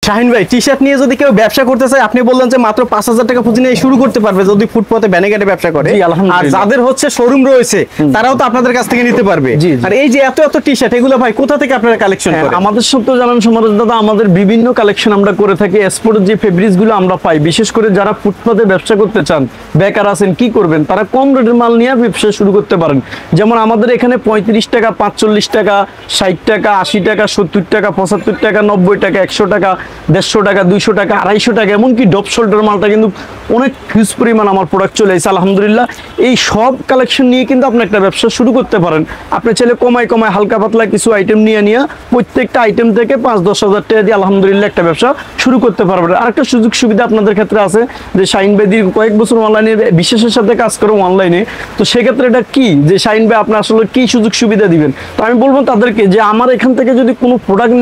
শাহিন ভাই T shirt নিয়ে যদি কেউ ব্যবসা করতে চায়, আপনি বললেন যে মাত্র 5,000 টাকা পুঁজি নিয়ে শুরু করতে পারবে যদি ফুটপাতে ব্যানেগাটে ব্যবসা করে। আর যাদের হচ্ছে শোরুম রয়েছে তারাও তো আপনাদের কাছ থেকে নিতে পারবে। আর এই যে এত এত টি শার্ট, এগুলো ভাই কোথা থেকে আপনারা কালেকশন করেন? আমাদের সব তো জানান সমাজ দাদা, আমাদের বিভিন্ন কালেকশন আমরা করে থাকি। এক্সপোর্টের যে ফেব্রিক্স গুলো আমরা পাই, বিশেষ করে যারা ফুটপাতে ব্যবসা করতে চান, বেকার আছেন, কি করবেন, তারা কম রেটের মাল নিয়ে ব্যবসা শুরু করতে পারেন। যেমন আমাদের এখানে 35 টাকা, 45 টাকা, 60 টাকা, 80 টাকা, 70 টাকা, 75 টাকা, 90 টাকা, 100 টাকা, 150 টাকা, 200 টাকা, 250 টাকা, এমনকি ডপ শোল্ডার মালটা কিন্তু অনেক হিউজ পরিমাণ আমার প্রোডাক্ট চলে এসেছে আলহামদুলিল্লাহ। এই সব কালেকশন নিয়ে কিন্তু আপনি একটা ব্যবসা শুরু করতে পারেন। আপনি চাইলে কমায় কমায় হালকা পাতলা কিছু আইটেম নিয়ে প্রত্যেকটা আইটেম থেকে 5-10 হাজার টাকা দিয়ে আলহামদুলিল্লাহ একটা ব্যবসা শুরু করতে পারবেন। আরেকটা সুযোগ সুবিধা আপনাদের ক্ষেত্রে আছে যে শাহিন ভাই দীর্ঘ কয়েক বছর অনলাইনে বিশেষের সাথে কাজ করে অনলাইনে, তো সেক্ষেত্রে এটা কি যে শাহিন ভাই আপনি আসলে কি সুযোগ সুবিধা দিবেন? তো আমি বলবো তাদেরকে যে আমার এখান থেকে যদি কোনো প্রোডাক্ট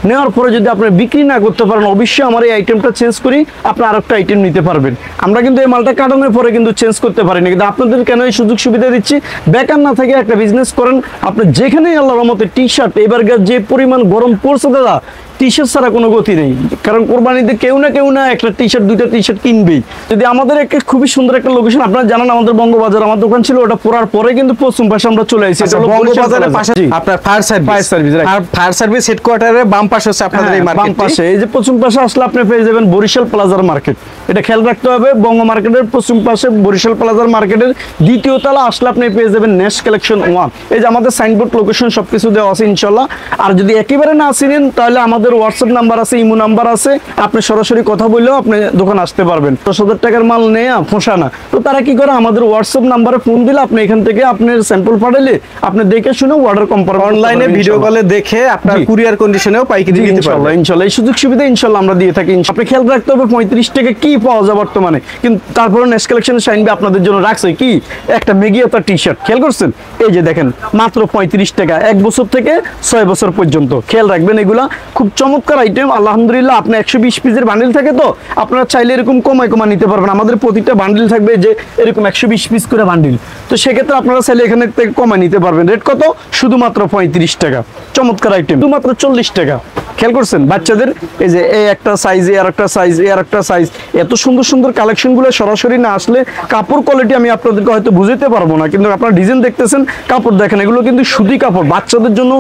নেওয়ার পরে যদি আপনি বিক্রি না করতে পারেন, অবশ্যই আমার এই আইটেমটা চেঞ্জ করি, আপনি আরেকটা আইটেম নিতে পারবেন। আমরা কিন্তু এই মালটা কাটানোর পরে কিন্তু চেঞ্জ করতে পারি না, কিন্তু আপনাদের কেন এই সুযোগ সুবিধা দিচ্ছি? বেকার না থেকে একটা বিজনেস করেন। আপনি যেখানেই আল্লাহর রহমতে টি শার্ট, এবার যে পরিমাণ গরম পড়ছে দাদা, টি শার্ট ছাড়া কোনো গতি নেই, কারণ কোরবানিতে কেউ না একটা টি শার্ট, দুইটা টি শার্ট কিনবেই। যদি আমাদের একটা খুবই সুন্দর একটা লোকেশন, আপনারা জানেন আমাদের বঙ্গবাজার আমার দোকান ছিল, ওটা পড়ার পরে কিন্তু পশ্চিম পাশে আমরা চলে এসেছি। বঙ্গবাজারের পাশে আপনার ফায়ার সার্ভিস আর ফায়ার সার্ভিস হেডকোয়ার্টারের বাম পাশে হচ্ছে আপনাদের এই মার্কেট। বাম পাশে এই যে পশ্চিম পাশে আসলে আপনি পেয়ে যাবেন বরিশাল প্লাজার মার্কেট। এটা খেয়াল রাখতে হবে, বঙ্গ মার্কেটের পশ্চিম পাশে বরিশাল প্লাজার মার্কেটের দ্বিতীয় তলা আসলে আপনি পেয়ে যাবেন নেক্সট কালেকশন 1। এই যে আমাদের সাইনবোর্ড লোকেশন সবকিছু দেওয়া আছে ইনশাআল্লাহ। আর যদি একেবারে না চিনেন তাহলে আমাদের হোয়াটসঅ্যাপ নাম্বার আছে, ইমো নাম্বার আছে, আপনি সরাসরি কথা বললেও আপনি দোকান আসতে পারবেন। 10,000 টাকার মাল নেয়া ফোঁসা না, তো তারা কি করে আমাদের হোয়াটসঅ্যাপ নাম্বারে ফোন দিলে আপনি এখান থেকে আপনার স্যাম্পল পাঠালে আপনি দেখে শুনে অর্ডার কনফার্ম অনলাইনে ভিডিও কলে দেখে আপনার কুরিয়ার কন্ডিশনেও পাইকারি দিতে পারবেন ইনশাআল্লাহ। এই সুযোগ সুবিধা ইনশাআল্লাহ আমরা দিয়ে থাকি। আপনি খেয়াল রাখতে হবে 35 টাকা কি পাওয়া যায় বর্তমানে, কিন্তু তারপরে নেক্সট কালেকশনে শাইন ভাই আপনাদের জন্য রাখছে কি একটা মেগিয়াতা টি শার্ট। খেয়াল করছেন? এই যে দেখেন মাত্র 35 টাকা, 1 বছর থেকে 6 বছর পর্যন্ত। খেয়াল রাখবেন এগুলা খুব চমৎকার আইটেম আলহামদুলিল্লাহ। আপনি 120 পিসের বান্ডিল থাকে, তো আপনারা চাইলে এরকম কমায় নিতে পারবেন। আমাদের প্রতিটা বান্ডিল থাকবে যে এরকম 120 পিস করে বান্ডিল, তো সেক্ষেত্রে আপনারা চাইলে এখানে থেকে কমায় নিতে পারবেন। রেট কত? শুধুমাত্র 35 টাকা। চমৎকার আইটেম, শুধুমাত্র 40 টাকা। খেয়াল করছেন? বাচ্চাদের এই যে এই একটা সাইজ, আর একটা সাইজ, আর একটা সাইজ, এত সুন্দর সুন্দর কালেকশন গুলো সরাসরি না আসলে কাপড় কোয়ালিটি আমি আপনাদেরকে হয়তো বুঝাতে পারবো না, কিন্তু আপনারা ডিজাইন দেখতেছেন, কাপড় দেখেন, এগুলো কিন্তু সুতি কাপড়, বাচ্চাদের জন্য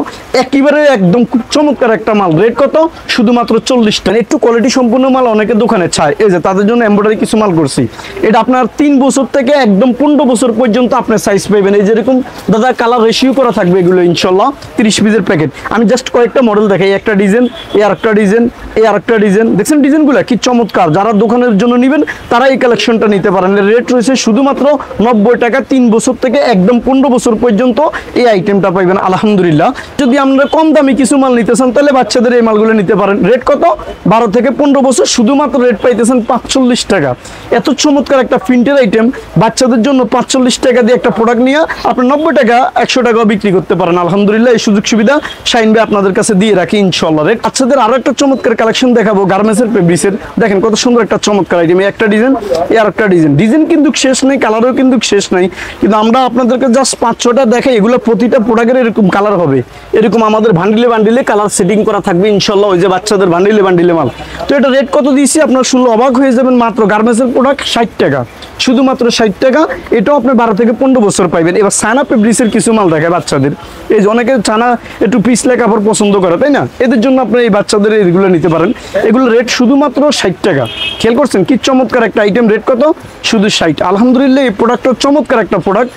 একেবারে একদম খুব চমৎকার একটা মাল। রেট কত? শুধুমাত্র 40 টাকা। একটু কোয়ালিটি সম্পূর্ণ মাল অনেকে দোকানে চায়, এই যে তাদের জন্য এমব্রয়ডারি কিছু মাল করছি। এটা আপনার 3 বছর থেকে একদম 15 বছর পর্যন্ত আপনার সাইজ পাবেন। এই যেরকম দাদা কালার রেশিও করা থাকবে এগুলো ইনশাআল্লাহ। 30 পিসের প্যাকেট। আমি জাস্ট কয়েকটা মডেল দেখাই। একটা ডিজাইন, এই আরেকটা ডিজাইন, এই আরেকটা ডিজাইন। দেখছেন ডিজাইনগুলো কি চমৎকার? যারা দোকানের জন্য নেবেন তারা এই কালেকশনটা নিতে পারেন। রেট রয়েছে শুধুমাত্র 90 টাকা। 3 বছর থেকে একদম 15 বছর পর্যন্ত এই আইটেমটা পাইবেন আলহামদুলিল্লাহ। যদি আমরা কম দামি কিছু মাল নিতে চান তাহলে বাচ্চাদের এই মালগুলো নিতে পারেন। রেট কত? 12 থেকে 15 বছর, শুধুমাত্র রেট পাইতেছেন 45 টাকা। এত চমৎকার একটা প্রিন্টের আইটেম বাচ্চাদের জন্য 45 টাকা দিয়ে একটা প্রোডাক্ট নিয়ে আপনি 90 টাকা 100 টাকাও বিক্রি করতে পারেন আলহামদুলিল্লাহ। এই সুযোগ সুবিধা শাইন ভাই আপনাদের কাছে দিয়ে রাখি ইনশাআল্লাহ। রেট বাচ্চাদের আরো একটা চমৎকার কালেকশন দেখাবো গার্মেন্টসের ফেব্রিক্সের। দেখেন কত সুন্দর একটা চমৎকার আইটেম। একটা ডিজাইন, আর একটা ডিজাইন। ডিজাইন কিন্তু শেষ নেই, কালারও কিন্তু শেষ নাই, কিন্তু আমরা আপনাদেরকে জাস্ট 5-6টা দেখাই। এগুলো প্রতিটা প্রোডাক্টের এরকম কালার হবে, এরকম আমাদের বান্ডিলে বান্ডিলে কালার সেটিং করা থাকবে ইনশাআল্লাহ। ওই যে বাচ্চাদের বান্ডিলে বান্ডিলে মাল। তো এটা রেট কত দিয়েছি আপনার শুনলে অবাক হয়ে যাবেন। মাত্র গার্মেন্টসের প্রোডাক্ট 60 টাকা, শুধুমাত্র 60 টাকা। এটাও আপনার 12 থেকে 15 বছর পাইবেন। এবার সানা ফেব্রিক্সের কিছু মাল দেখায় বাচ্চাদের। এই যে অনেকে চানা একটু পিছলে কাপড় পছন্দ করে, তাই না? এদের জন্য আপনি এই বাচ্চাদের এইগুলো নিতে পারেন। এগুলো রেট শুধুমাত্র 60 টাকা। খেয়াল করছেন কি চমৎকার একটা আইটেম? রেট কত? শুধু 60। আলহামদুলিল্লাহ এই প্রোডাক্টটা চমৎকার একটা প্রোডাক্ট।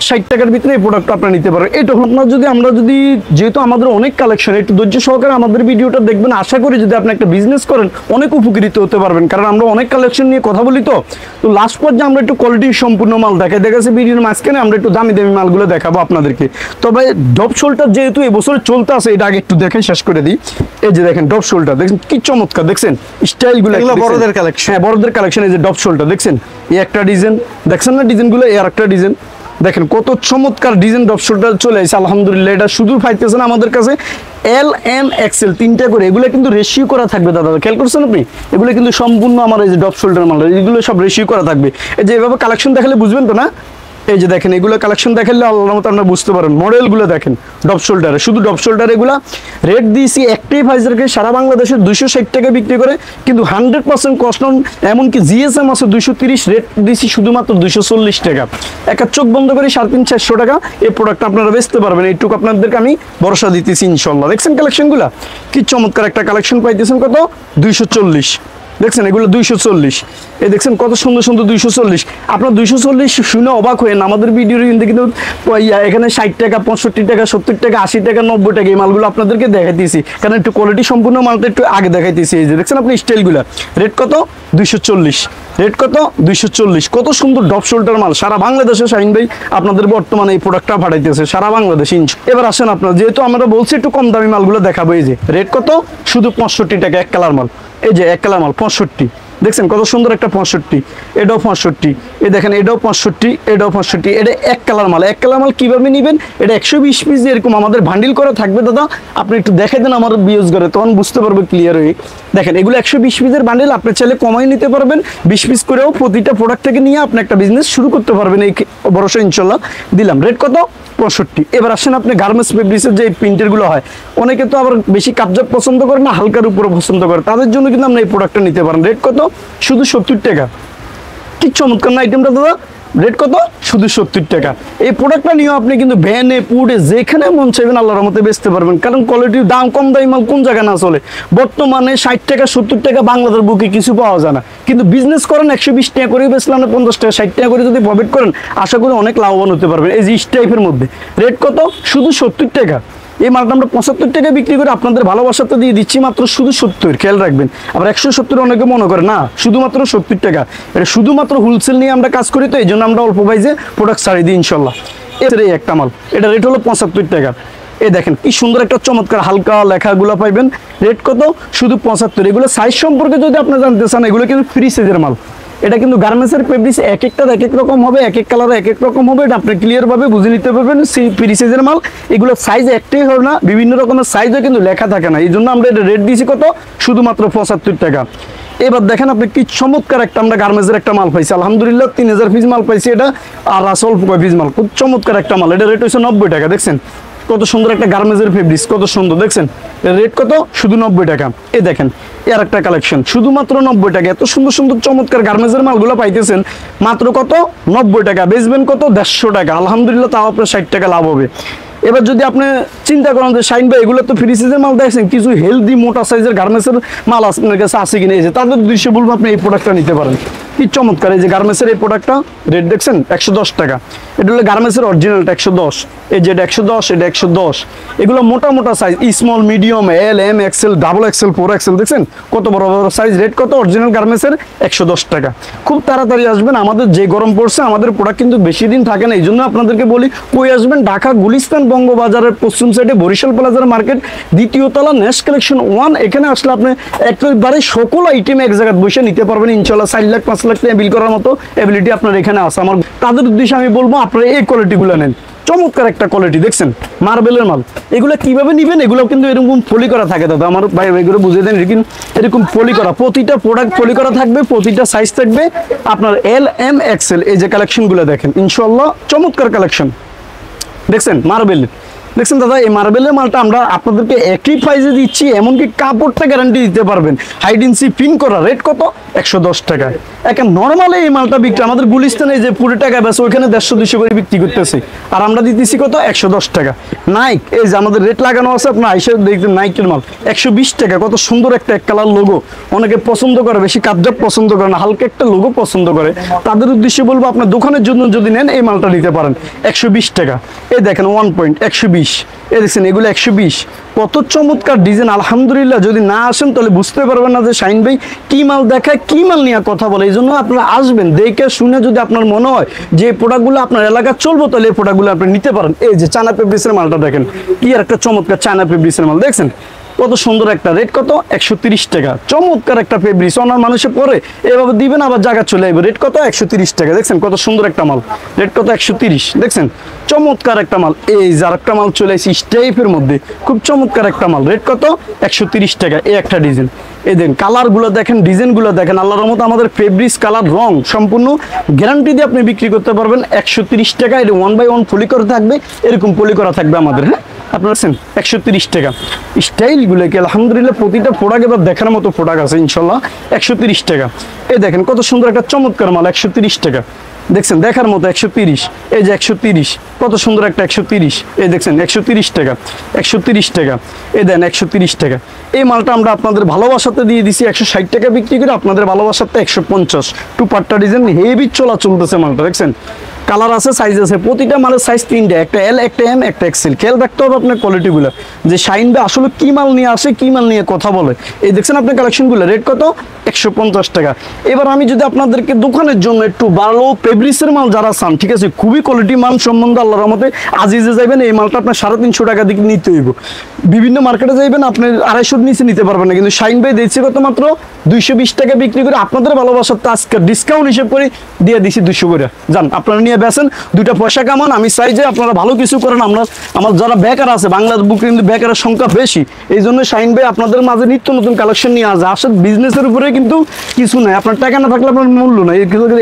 60 টাকার ভিতরে এই প্রোডাক্ট আপনারা নিতে পারেন। এটা আপনার যদি আমরা যদি যেহেতু আমাদের অনেক কালেকশন, একটু ধৈর্য সহকারে আমাদের ভিডিওটা দেখবেন। আশা করি যদি আপনি একটা বিজনেস করেন অনেক উপকৃত হতে পারবেন, কারণ আমরা অনেক কালেকশন নিয়ে কথা বলি। তো লাস্ট পর্যায়ে আমরা একটু কোয়ালিটি সম্পূর্ণ মাল দেখাই। দেখাচ্ছে ভিডিওর মাঝখানে আমরা একটু দামি দামি মালগুলো দেখাবো আপনাদেরকে। তবে ডপ শোল্ডার যেহেতু এবছরে চলতে আছে, এটা আগে একটু দেখে শেষ করে দিই। এই যে দেখেন ডপ শোল্ডার, দেখছেন কি চমৎকার? দেখছেন স্টাইলগুলো, বড়দের কালেকশন। হ্যাঁ, বড়দের কালেকশন। এই যে ডপ শোল্ডার দেখছেন, এই একটা ডিজাইন দেখছেন না ডিজাইনগুলো, এই আর একটা ডিজাইন দেখেন কত চমৎকার ডিজাইন ডপ শোল্ডার চলে আসছে আলহামদুলিল্লাহ। এটা শুধু পাইতেছেন আমাদের কাছে এল, এম, এক্সেল 3টা করে। এগুলো কিন্তু রেশিও করা থাকবে দাদা, খেয়াল করছেন আপনি? এগুলো কিন্তু সম্পূর্ণ আমার এই যে ডপ শোল্ডার মাল, এগুলো সব রেশিও করা থাকবে। এই যে এভাবে কালেকশন দেখালে বুঝবেন তো না? এই যে দেখেন এগুলো কালেকশন দেখালে আল্লাহর মতো আপনারা বুঝতে পারেন। মডেলগুলো দেখেন ডপ শোল্ডারে, শুধু ডপ শোল্ডার। এগুলা রেট দিয়েছি একটাই ভাইজারকে সারা বাংলাদেশে 260 টাকা বিক্রি করে, কিন্তু 100% কস্ট অন, এমনকি জিএসএম আছে 230, রেট দিয়েছি শুধুমাত্র 240 টাকা। একটা চোখ বন্ধ করে 350-400 টাকা এই প্রোডাক্ট আপনারা বেচতে পারবেন। এইটুকু আপনাদেরকে আমি ভরসা দিতেছি ইনশাল্লাহ। দেখছেন কালেকশনগুলা কি চমৎকার একটা কালেকশন পাইতেছেন, কত 240। দেখছেন এগুলো 240, এই দেখছেন কত সুন্দর সুন্দর 240। আপনার 240 শুনে অবাক হয়ে আমাদের ভিডিওর কিন্তু এখানে 60 টাকা 65 টাকা 70 টাকা 80 টাকা 90 টাকা এই মালগুলো আপনাদেরকে দেখাইতেছি, কারণ একটু কোয়ালিটি সম্পূর্ণ মালটা একটু আগে দেখাইতেছি। এই যে দেখছেন আপনি স্টাইলগুলো, রেট কত 240, রেট কত 240। কত সুন্দর ডপ শোল্ডার মাল, সারা বাংলাদেশে শাহিন ভাই আপনাদের বর্তমানে এই প্রোডাক্টটা পাঠাইতেছে সারা বাংলাদেশে। এবার আসেন আপনার, যেহেতু আমরা বলছি একটু কম দামি মালগুলো দেখাবো। এই যে রেট কত শুধু 65 টাকা, এক কালার মাল। এই যে এক কালার মাল 65, দেখছেন কত সুন্দর একটা 65, এটাও 65, এই দেখেন এটাও 65, এটাও 65। এটা এক কালার মাল। এক কালার মাল কিভাবে নেবেন, এটা 120 পিস এরকম আমাদের বান্ডিল করে থাকবে। দাদা আপনি একটু দেখে দেন আমার বিউজ করে, তখন বুঝতে পারবে ক্লিয়ার হয়ে। দেখেন এগুলো 120 পিসের বান্ডিল, আপনি চাইলে কমাই নিতে পারবেন, 20 পিস করেও প্রতিটা প্রোডাক্ট থেকে নিয়ে আপনি একটা বিজনেস শুরু করতে পারবেন। এই ভরসা ইনশাল্লাহ দিলাম। রেট কত 65। এবার আসেন আপনি গার্মেন্টস ফেব্রিক্সের যে প্রিন্টারগুলো হয়, অনেকে তো আবার বেশি কাপজাপ পছন্দ করে না, হালকার উপরে পছন্দ করে, তাদের জন্য কিন্তু আপনি এই প্রোডাক্টটা নিতে পারেন। রেট কত শুধু 70 টাকা। কি চমৎকার না আইটেমটা দাদা, রেট কত শুধু 70 টাকা। এই প্রোডাক্টটা নিয়েও আপনি কিন্তু ভ্যানে পুডে যেখানে মন চাইবেন আল্লাহর রহমতে বেচতে পারবেন, কারণ কোয়ালিটির দাম কম দামি মাল কোন জায়গায় না চলে। বর্তমানে 60 টাকা 70 টাকা বাংলাদেশের বুকে কিছু পাওয়া যায় না, কিন্তু বিজনেস করেন 120 টাকা করে বেচলাম, 50 টাকা 60 টাকা করে যদি প্রফিট করেন, আশা করি অনেক লাভবান হতে পারবেন। এই যে টাইপের মধ্যে রেট কত শুধু 70 টাকা। এই মালটা আমরা 75 টাকা বিক্রি করে আপনাদের ভালোবাসাতে দিয়ে দিচ্ছি মাত্র শুধু 70। খেয়াল রাখবেন, আবার 170 অনেকে মনে করে না, শুধুমাত্র 70 টাকা। এটা শুধুমাত্র হোলসেল নিয়ে আমরা কাজ করি, তো এই জন্য আমরা অল্প প্রাইসে প্রোডাক্ট ছাড়ি দিই ইনশাল্লাহ। এর এই একটা মাল, এটা রেট হলো 75 টাকা। এই দেখেন কি সুন্দর একটা চমৎকার হালকা লেখাগুলো পাইবেন। রেট কত শুধু 75। এগুলো সাইজ সম্পর্কে যদি আপনি জানতে চান, এগুলো কিন্তু ফ্রি সাইজের মাল। এটা কিন্তু গার্মেন্টসের ফেব্রিক্স এক একটা এক এক রকম হবে, এক এক কালার এক এক রকম হবে, এটা আপনি ক্লিয়ার ভাবে বুঝে নিতে পারবেন। ফ্রি সাইজের মাল, এগুলো সাইজ একটাই হবে না, বিভিন্ন রকমের সাইজও কিন্তু লেখা থাকে না, এই জন্য আমরা এটা রেট দিয়েছি কত শুধুমাত্র 75 টাকা। এবার দেখেন আপনি কি চমৎকার একটা আমরা গার্মেন্টসের একটা মাল পাইছি, আলহামদুলিল্লাহ 3000 পিস মাল পাইছি এটা, আর অল্প পিস মাল, খুব চমৎকার একটা মাল। এটা রেট হচ্ছে 90 টাকা। দেখছেন কত সুন্দর একটা গার্মেন্টসের ফেব্রিক্স, কত সুন্দর দেখছেন। রেট কত শুধু 90 টাকা। এই দেখেন এর একটা কালেকশন শুধুমাত্র 90 টাকা। এত সুন্দর সুন্দর চমৎকার গার্মেন্টসের মালগুলো পাইতেছেন মাত্র কত 90 টাকা। বেচবেন কত 150 টাকা, আলহামদুলিল্লাহ তাও আপনার 60 টাকা লাভ হবে। এবার যদি আপনি চিন্তা করেন যে শাইন ভাই এগুলো তো ফ্রি সাইজের মাল দেখছেন, কিছু হেলদি মোটা সাইজের গার্মেন্টসের মাল আপনার কাছে আছে কিনা, এসে তাদের দৃশ্যে বলবো আপনি এই প্রোডাক্টটা নিতে পারেন। কি চমৎকার এই যে গার্মেন্টসের এই প্রোডাক্টটা, রেট দেখছেন 110 টাকা। এটা হলো গার্মেন্টসের অরিজিনালটা 110, এই যে এটা 110, এটা 110। এগুলো মোটা মোটা size, small medium L M XL double XL 4 XL, দেখছেন কত বড় বড় সাইজ। রেট কত অরিজিনাল গার্মেন্টসের 110 টাকা। খুব তাড়াতাড়ি আসবেন, আমাদের যে গরম পড়ছে আমাদের প্রোডাক্ট কিন্তু বেশি দিন থাকে না, এই জন্য আপনাদেরকে বলি কই আসবেন, ঢাকা গুলিস্তান বঙ্গবাজারের পশ্চিম সাইডে বরিশাল প্লাজার মার্কেট, দ্বিতীয় তলা নেক্সট কালেকশন 1। এখানে আসলে আপনি একবারে সকল আইটেম এক জায়গায় বসে নিতে পারবেন ইনশাল্লাহ। 4 লাখ 5 লাখ টাকা বিল করার মতো এবিলিটি আপনার এখানে আছে। আমার তাদের উদ্দেশ্যে আমি বলবো আপনারা এই কোয়ালিটিগুলো নেন, চমৎকার একটা কোয়ালিটি। দেখছেন মার্বেলের মাল, এগুলো কিভাবে নিবেন, এগুলো কিন্তু এরকম ফলি করা থাকে দাদা, আমার ভাই এগুলো বুঝিয়ে দেন। এরকম ফলি করা, প্রতিটা প্রোডাক্ট ফলি করা থাকবে, প্রতিটা সাইজ থাকবে আপনার এল এম এক্সেল। এই যে কালেকশনগুলো দেখেন ইনশাল্লাহ চমৎকার কালেকশন। দেখছেন মার্বেলের, দেখছেন দাদা এই মার্বেলের মালটা আমরা আপনাদেরকে একই প্রাইসে দিচ্ছি, এমনকি কাপড়টা গ্যারান্টি দিতে পারবেন। হাইডেন্সি পিন করা, রেট কত 110 টাকা। এখন নর্মালি এই মালটা বিক্রি আমাদের গুলিস্তানে যে 20 টাকা বেছে, ওইখানে 150-200 করে বিক্রি করতেছে, আর আমরা দিতেছি কত 110 টাকা। নাইক এই যে আমাদের রেট লাগানো আছে, আপনার আইসা দেখবেন নাইকের মাল 120 টাকা। কত সুন্দর একটা এক কালার লোগো, অনেকে পছন্দ করে, বেশি কাপজাপ পছন্দ করে না, হালকা একটা লোগো পছন্দ করে, তাদের উদ্দেশ্যে বলবো আপনার দোকানের জন্য যদি নেন এই মালটা নিতে পারেন 120 টাকা। এই দেখেন 1 পয়েন্ট 120, এই দেখছেন এগুলো 120। কত চমৎকার ডিজাইন, আলহামদুলিল্লাহ। যদি না আসেন তাহলে বুঝতে পারবেন না যে শাইন ভাই কি মাল দেখায়, কি মাল নিয়ে কথা বলে। এই জন্য আপনারা আসবেন, দেখে শুনে যদি আপনার মনে হয় যে এই প্রোডাক্টগুলো আপনার এলাকায় চলবো, তাহলে এই প্রোডাক্টগুলো আপনি নিতে পারেন। এই যে চায়না ফেব্রিক্সের মালটা দেখেন, কি আর একটা চমৎকার চায়না ফেব্রিক্সের মাল, দেখছেন কত সুন্দর একটা। রেট কত 130 টাকা। চমৎকার একটা ফেব্রিক্স, অনার মানুষে পরে এভাবে দিবেন আবার জায়গা চলে আসবে। রেট কত 130 টাকা। দেখছেন কত সুন্দর একটা মাল, রেট কত 130। দেখছেন চমৎকার একটা মাল। এই যার একটা মাল চলে আসছে স্টাইপের মধ্যে, খুব চমৎকার একটা মাল, রেট কত 130 টাকা। এই একটা ডিজাইন, এই দেখেন কালারগুলো দেখেন, ডিজাইনগুলো দেখেন, আল্লাহর রহমতে আমাদের ফেব্রিক্স কালার রং সম্পূর্ণ গ্যারান্টি দিয়ে আপনি বিক্রি করতে পারবেন 130 টাকা। এটা 1/1 পলি করা থাকবে, এরকম পলি করা থাকবে আমাদের। হ্যাঁ আপনারা 130 টাকা। স্টাইলগুলো কি আলহামদুলিল্লাহ প্রতিটা প্রোডাক্ট এবার দেখার মতো প্রোডাক্ট আছে ইনশাল্লাহ। 130 টাকা। এই দেখেন কত সুন্দর একটা চমৎকার মাল, 130 টাকা। দেখছেন দেখার মতো 130। এই যে 130, কত সুন্দর একটা 130। এই দেখছেন 130 টাকা, 130 টাকা। এই দেন 130 টাকা। এই মালটা আমরা আপনাদের ভালোবাসাতে দিয়ে দিছি 160 টাকা বিক্রি করে, আপনাদের ভালোবাসাতে 150। টুপাট্টা ডিজাইন হেভি চলতেছে মালটা। দেখছেন কালার আছে, সাইজ আছে, প্রতিটা মালের সাইজ 3টা, একটা এল, একটা এম, একটা এক্সেল। খেয়াল রাখতে হবে আপনার কোয়ালিটিগুলো, যে শাইন ভাই আসলে কি মাল নিয়ে আসে, কি মাল নিয়ে কথা বলে। এই দেখছেন আপনার কালেকশনগুলো, রেট কত? 150 টাকা। এবার আমি যদি আপনাদেরকে দোকানের জন্য একটু ভালো ফেব্রিক্সের মাল যারা চান, ঠিক আছে, খুবই কোয়ালিটি মান সম্বন্ধে আল্লাহর রহমতে আজিজে যাবেন, এই মালটা আপনার 350 টাকা দিকে নিতে হইব। বিভিন্ন মার্কেটে যাইবেন আপনি 250 নিচে নিতে পারবেন না, কিন্তু শাইন ভাই দিচ্ছে কত? মাত্র 220 টাকা বিক্রি করে। আপনাদের ভালোবাসার আজকে ডিসকাউন্ট হিসেব করে দিয়ে দিছি 200 করে। যান আপনারা নিয়ে বেছেন, 2টা পয়সা কামান। আমি চাই যে আপনারা ভালো কিছু করেন। আমার যারা বেকার আছে, বাংলার বুকে কিন্তু বেকারের সংখ্যা বেশি, এই জন্য শাইন ভাই আপনাদের মাঝে নিত্য নতুন কালেকশন নিয়ে আসে। আসলে বিজনেসের উপরে কিন্তু কিছু নাই, আপনার টাকা না থাকলে আপনার মূল্য নাই।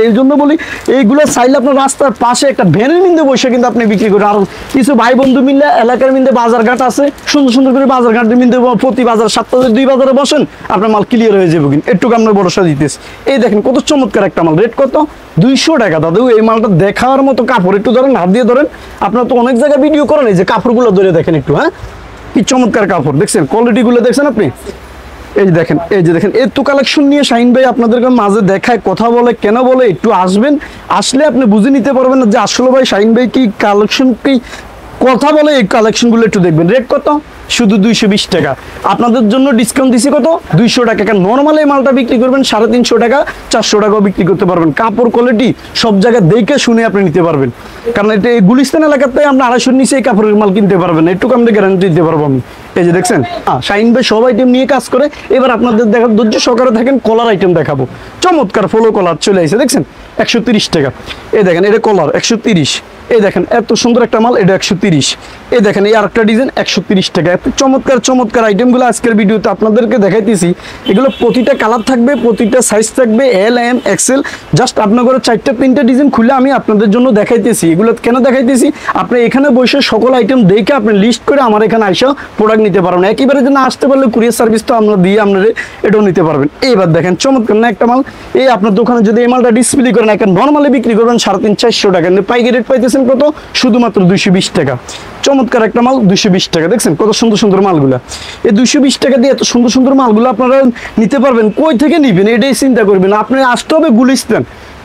এই জন্য বলি এইগুলো চাইলে আপনার রাস্তার পাশে একটা ভ্যানের মিন্দে বসে কিন্তু আপনি বিক্রি করেন। আর কিছু ভাই বন্ধু মিললে এলাকার মিন্দে বাজারঘাট আছে, সুন্দর সুন্দর করে বাজারঘাটের মিন্দে প্রতি বাজার সপ্তাহে 2 বাজারে বসেন, আপনার মাল ক্লিয়ার হয়ে যাবে। কিন্তু একটু আমরা ভরসা দিতেছি। এই দেখেন কত চমৎকার একটা মাল, রেট কত? 200 টাকা। দাদু এই মালটা দেখার মতো কাপড়, একটু ধরেন, হাত দিয়ে ধরেন। আপনারা তো অনেক জায়গায় ভিডিও করেন, এই যে কাপড়গুলো ধরে দেখেন একটু। হ্যাঁ কি চমৎকার কাপড়, দেখছেন কোয়ালিটিগুলো দেখছেন আপনি। এই যে দেখেন, এই যে দেখেন, এত কালেকশন নিয়ে শাইন ভাই আপনাদেরকে মাঝে দেখায়, কথা বলে, কেন বলে, একটু আসবেন, আসলে আপনি বুঝে নিতে পারবেন যে আসলে ভাই শাইন ভাই কি কালেকশন কি কথা বলে। এই কালেকশনগুলো একটু দেখবেন। রেট কত? শুধু 220 টাকা। আপনাদের জন্য ডিসকাউন্ট দিছি কত? 200 টাকা। কারণ নর্মাল এই মালটা বিক্রি করবেন 350 টাকা, 400 টাকাও বিক্রি করতে পারবেন। কাপড় কোয়ালিটি সব জায়গায় দেখে শুনে আপনি নিতে পারবেন। কারণ এটা এই গুলিস্তান এলাকাতে আমরা 250 নিচে এই কাপড়ের মাল কিনতে পারবেন, একটু আমি গ্যারান্টি দিতে পারবো আমি। এই যে দেখছেন শাইন ভাই সব আইটেম নিয়ে কাজ করে। এবার আপনাদের দেখার ধৈর্য সহকারে থাকেন, কলার আইটেম দেখাবো। চমৎকার ফলো কলার চলে আসছে, দেখছেন 130 টাকা। এই দেখেন এটা কলার 130। এই দেখেন এত সুন্দর একটা মাল, এটা 130। এই দেখেন এই আরেকটা ডিজাইন 130 টাকা। এত চমৎকার চমৎকার আইটেমগুলো আজকের ভিডিওতে আপনাদেরকে দেখাইতেছি। এগুলো প্রতিটা কালার থাকবে, প্রতিটা সাইজ থাকবে, এল, এম, এক্সেল। জাস্ট আপনার ঘরে 4টা-5টা ডিজাইন খুলে আমি আপনাদের জন্য দেখাইতেছি। এগুলো কেন দেখাইতেছি? আপনি এখানে বসে সকল আইটেম দেখে আপনি লিস্ট করে আমার এখানে আইসা প্রোডাক্ট নিতে পারবেন। একেবারে যে না আসতে পারলে কুরিয়ার সার্ভিস তো আমরা দিয়ে আপনারা এটাও নিতে পারবেন। এইবার দেখেন চমৎকার না একটা মাল। এই আপনার দোকানে যদি এই মালটা ডিসপ্লে করেন, একটা নর্মালি বিক্রি করবেন 350-400 টাকা, কিন্তু পাইকারি রেট পাইতেছেন কত? শুধুমাত্র 220 টাকা। চমৎকার একটা মাল, 220 টাকা। দেখছেন কত সুন্দর সুন্দর মালগুলা। এই 220 টাকা দিয়ে এত সুন্দর সুন্দর মালগুলো আপনারা নিতে পারবেন। কই থেকে নিবেন এটাই চিন্তা করবেন। আপনি আসতে হবে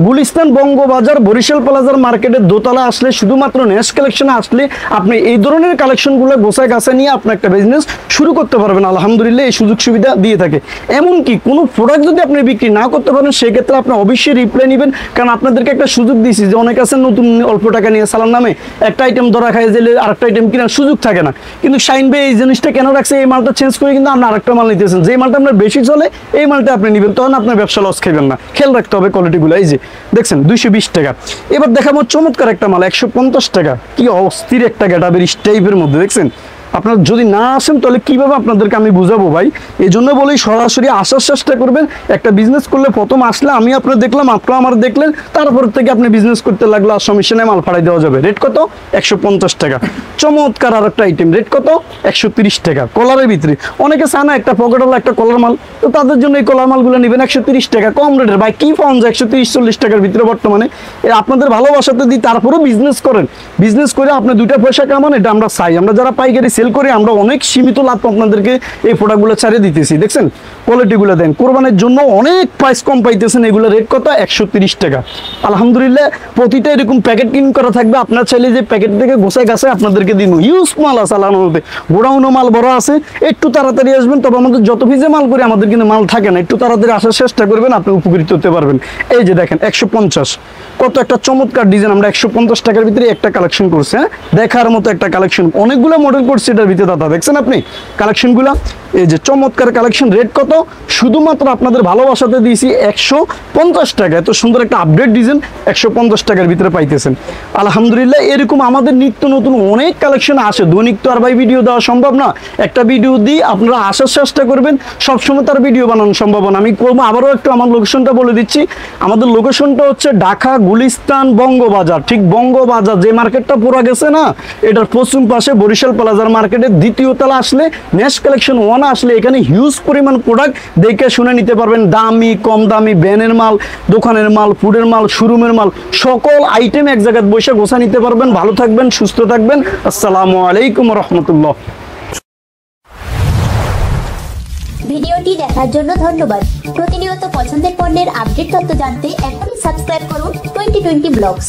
গুলিস্তান বঙ্গবাজার বরিশাল প্লাজার মার্কেটের দোতলা আসলে, শুধুমাত্র নেক্সট কালেকশনে আসলে আপনি এই ধরনের কালেকশনগুলো গোছায় গাছা নিয়ে আপনার একটা বিজনেস শুরু করতে পারবেন। আলহামদুলিল্লাহ এই সুযোগ সুবিধা দিয়ে থাকে। এমনকি কোনো প্রোডাক্ট যদি আপনি বিক্রি না করতে পারেন, সেক্ষেত্রে আপনি অবশ্যই রিপ্লাই নেবেন। কারণ আপনাদেরকে একটা সুযোগ দিয়েছি যে অনেক আছে নতুন অল্প টাকা নিয়ে সালার নামে একটা আইটেম ধরা খায় গেলে আরেকটা আইটেম কেনার সুযোগ থাকে না। কিন্তু শাইন ভাই এই জিনিসটা কেন রাখছে? এই মালটা চেঞ্জ করে কিন্তু আপনি আরেকটা মাল নিতেছেন, যে মালটা আপনার বেশি চলে এই মালটা আপনি নেবেন, তখন আপনার ব্যবসা লস খাইবেন না। খেয়াল রাখতে হবে কোয়ালিটিগুলো। এই যে দেখছেন 220 টাকা। এবার দেখাবো চমৎকার একটা মাল 150 টাকা। কি অস্থির একটা গ্যাটাবের টাইপের মধ্যে, দেখছেন। আপনারা যদি না আসেন তাহলে কিভাবে আপনাদেরকে আমি বুঝাবো ভাই? এই জন্য বলি সরাসরি আসার চেষ্টা করবেন। একটা বিজনেস করলে প্রথম আসলে আমি আপনার দেখলাম, আপনারা আমার দেখলেন, তারপর থেকে আপনি বিজনেস করতে লাগলো, আর সমস্যা নেই, মাল ফাড়াই দেওয়া যাবে। রেট কত? 150 টাকা। চমৎকার আর একটা আইটেম, রেট কত? 130 টাকা। কলারের ভিতরে অনেকে চায় না একটা পকেটওয়ালা একটা কলার মাল, তো তাদের জন্য এই কলার মালগুলো নেবেন 130 টাকা, কম রেটের। ভাই কি পাওয়া যায় 130-40 টাকার ভিতরে বর্তমানে? আপনাদের ভালোবাসাতে দিই, তারপরেও বিজনেস করেন। বিজনেস করে আপনি 2টা পয়সা কামান, এটা আমরা চাই। আমরা যারা পাইকারি সেল করে আমরা অনেক সীমিত লাভ আপনাদেরকে এই প্রোডাক্টগুলো ছাড়িয়ে দিতেছি। দেখছেন কোয়ালিটিগুলো দেন, কোরবানের জন্য অনেক প্রাইস কম পাইতেছেন। এগুলো রেট কত? 130 টাকা। আলহামদুলিল্লাহ প্রতিটা এরকম প্যাকেট কিন করা থাকবে। আপনার চাইলে যে প্যাকেট থেকে গোছায় গাছে আপনাদেরকে দিন। ইউজ মাল আছে আলানোতে, গোডাউনও মাল বড় আছে। একটু তাড়াতাড়ি আসবেন। তবে আমাদের যত ফিজে মাল করি আমাদের কিন্তু মাল থাকে না, একটু তাড়াতাড়ি আসার চেষ্টা করবেন, আপনি উপকৃত হতে পারবেন। এই যে দেখেন 150, কত একটা চমৎকার ডিজাইন। আমরা 150 টাকার ভিতরে একটা কালেকশন করছি। হ্যাঁ দেখার মতো একটা কালেকশন, অনেকগুলো মডেল করছি এটার ভিতরে দাদা। দেখছেন আপনি কালেকশনগুলো এই যে চমৎকার কালেকশন, রেট কত? শুধুমাত্র আপনাদের ভালোবাসাতে দিয়েছি 150 টাকা। এত সুন্দর একটা আপডেট ডিজাইন 150 টাকার ভিতরে পাইতেছেন। আলহামদুলিল্লাহ, এরকম আমাদের নিত্য নতুন অনেক কালেকশন আসে। দৈনিক তো আর ভাই ভিডিও দেওয়া সম্ভব না, একটা ভিডিও দিই, আপনারা আসার চেষ্টা করবেন। সবসময় তার ভিডিও বানানো সম্ভব না। আমি করবো আবারও একটু আমার লোকেশনটা বলে দিচ্ছি। আমাদের লোকেশনটা হচ্ছে ঢাকা গুলিস্তান বঙ্গবাজার, ঠিক বঙ্গবাজার যে মার্কেটটা পুরা গেছে না, এটার পশ্চিম পাশে বরিশাল প্লাজার মার্কেটের দ্বিতীয় তলা আসলে, নেক্সট কালেকশন 1 আসলে এখানে হিউজ পরিমাণ প্রোডাক্ট দেখে শুনে নিতে পারবেন। দামি, কম দামি, ব্যানের মাল, দোকানের মাল, ফুডের মাল, শোরুমের মাল, সকল আইটেম এক জায়গায় বসে গোছা নিতে পারবেন। ভালো থাকবেন, সুস্থ থাকবেন। আসসালামু আলাইকুম রহমতুল্লাহ। ভিডিওটি দেখার জন্য ধন্যবাদ। প্রতিনিয়ত পছন্দের পণ্যের আপডেট তথ্য জানতে এখনই সাবস্ক্রাইব করুন 2020 ব্লগস।